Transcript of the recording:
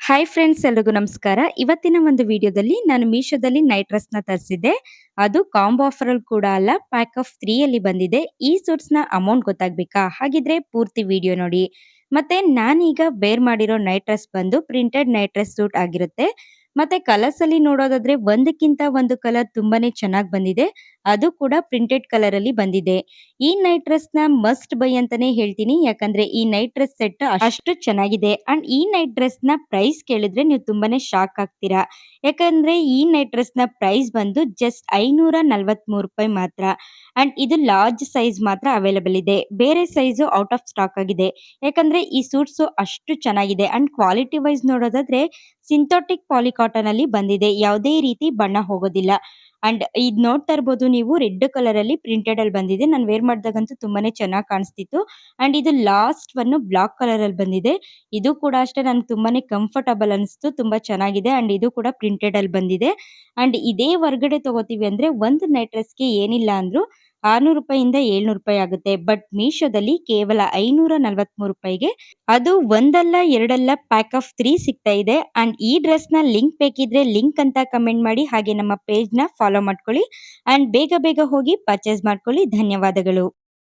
Hi friends ಎಲ್ರಿಗೂ ನಮಸ್ಕಾರ. ಇವತ್ತಿನ ಒಂದು ವಿಡಿಯೋದಲ್ಲಿ ನಾನು ಮೀಶೋದಲ್ಲಿ ನೈಟ್ ಡ್ರೆಸ್‌ನ ತರಿಸಿದ್ದೆ. ಅದು ಕಾಂಬೋ ಆಫರಲ್ಲಿ ಕೂಡ ಅಲ್ಲ, ಪ್ಯಾಕ್ ಆಫ್ 3 ಅಲ್ಲಿ ಬಂದಿದೆ. ಈ ಸೂಟ್ಸ್‌ನ ಅಮೌಂಟ್ ಗೊತ್ತಾಗಬೇಕಾ? ಹಾಗಿದ್ರೆ ಪೂರ್ತಿ ವಿಡಿಯೋ ನೋಡಿ. ಮತ್ತೆ ನಾನೀಗ ವೇರ್ ಮಾಡಿರೋ ನೈಟ್ ಡ್ರೆಸ್ ಬಂದು ಪ್ರಿಂಟೆಡ್ ನೈಟ್ ಡ್ರೆಸ್ ಸೂಟ್ ಆಗಿರುತ್ತೆ. ಮತ್ತೆ ಕಲರ್ಸ್ ಅಲ್ಲಿ ನೋಡೋದಾದ್ರೆ ಒಂದಕ್ಕಿಂತ ಒಂದು ಕಲರ್ ತುಂಬಾನೇ ಚೆನ್ನಾಗಿ ಬಂದಿದೆ. ಅದು ಕೂಡ ಪ್ರಿಂಟೆಡ್ ಕಲರ್ ಅಲ್ಲಿ ಬಂದಿದೆ. ಈ ನೈಟ್ ಡ್ರೆಸ್‌ನ ಮಸ್ಟ್ ಬೈ ಅಂತಾನೆ ಹೇಳ್ತೀನಿ. ಯಾಕಂದ್ರೆ ಈ ನೈಟ್ ಡ್ರೆಸ್ ಸೆಟ್ ಅಷ್ಟು ಚೆನ್ನಾಗಿದೆ. ಅಂಡ್ ಈ ನೈಟ್ ಡ್ರೆಸ್‌ನ ಪ್ರೈಸ್ ಕೇಳಿದ್ರೆ ನೀವು ತುಂಬಾನೇ ಶಾಕ್ ಆಗ್ತೀರಾ. ಯಾಕಂದ್ರೆ ಈ ನೈಟ್ ಡ್ರೆಸ್‌ನ ಪ್ರೈಸ್ ಬಂದು ಜಸ್ಟ್ ₹543 ಮಾತ್ರ. ಅಂಡ್ ಇದು ಲಾರ್ಜ್ ಸೈಜ್ ಮಾತ್ರ ಅವೈಲೇಬಲ್ ಇದೆ. ಬೇರೆ ಸೈಜು ಔಟ್ ಆಫ್ ಸ್ಟಾಕ್ ಆಗಿದೆ. ಯಾಕಂದ್ರೆ ಈ ಸೂಟ್ಸು ಅಷ್ಟು ಚೆನ್ನಾಗಿದೆ. ಅಂಡ್ ಕ್ವಾಲಿಟಿ ವೈಸ್ ನೋಡೋದಾದ್ರೆ ಸಿಂಥೆಟಿಕ್ ಪಾಲಿಕಾಟನ್ ಅಲ್ಲಿ ಬಂದಿದೆ. ಯಾವುದೇ ರೀತಿ ಬಣ್ಣ ಹೋಗೋದಿಲ್ಲ. ಅಂಡ್ ಇದ್ ನೋಡ್ತಾ ಇರ್ಬೋದು ನೀವು, ರೆಡ್ ಕಲರ್ ಅಲ್ಲಿ ಪ್ರಿಂಟೆಡ್ ಅಲ್ಲಿ ಬಂದಿದೆ. ನಾನು ವೇರ್ ಮಾಡಿದಾಗಂತೂ ತುಂಬಾನೇ ಚೆನ್ನಾಗಿ ಕಾಣಿಸ್ತಿತ್ತು. ಅಂಡ್ ಇದು ಲಾಸ್ಟ್ ಒನ್ ಬ್ಲಾಕ್ ಕಲರ್ ಅಲ್ಲಿ ಬಂದಿದೆ. ಇದು ಕೂಡ ಅಷ್ಟೇ ನನಗೆ ತುಂಬಾನೇ ಕಂಫರ್ಟಬಲ್ ಅನಿಸ್ತು. ತುಂಬಾ ಚೆನ್ನಾಗಿದೆ. ಅಂಡ್ ಇದು ಕೂಡ ಪ್ರಿಂಟೆಡ್ ಅಲ್ಲಿ ಬಂದಿದೆ. ಅಂಡ್ ಇದೇ ಹೊರಗಡೆ ತಗೋತೀವಿ ಅಂದ್ರೆ ಒಂದು ನೈಟ್ ಡ್ರೆಸ್‌ಗೆ ಏನಿಲ್ಲ ಅಂದ್ರೂ ₹600 ಇಂದ ₹700 ಆಗುತ್ತೆ. ಬಟ್ ಮೀಶೋದಲ್ಲಿ ಕೇವಲ ₹543ಗೆ ಅದು ಒಂದಲ್ಲ ಎರಡಲ್ಲ ಪ್ಯಾಕ್ ಆಫ್ 3 ಸಿಗ್ತಾ ಇದೆ. ಅಂಡ್ ಈ ಡ್ರೆಸ್‌ನ ಲಿಂಕ್ ಬೇಕಿದ್ರೆ ಲಿಂಕ್ ಅಂತ ಕಮೆಂಟ್ ಮಾಡಿ. ಹಾಗೆ ನಮ್ಮ ಪೇಜ್‌ನ ಫಾಲೋ ಮಾಡ್ಕೊಳ್ಳಿ. ಅಂಡ್ ಬೇಗ ಬೇಗ ಹೋಗಿ ಪರ್ಚೇಸ್ ಮಾಡ್ಕೊಳ್ಳಿ. ಧನ್ಯವಾದಗಳು.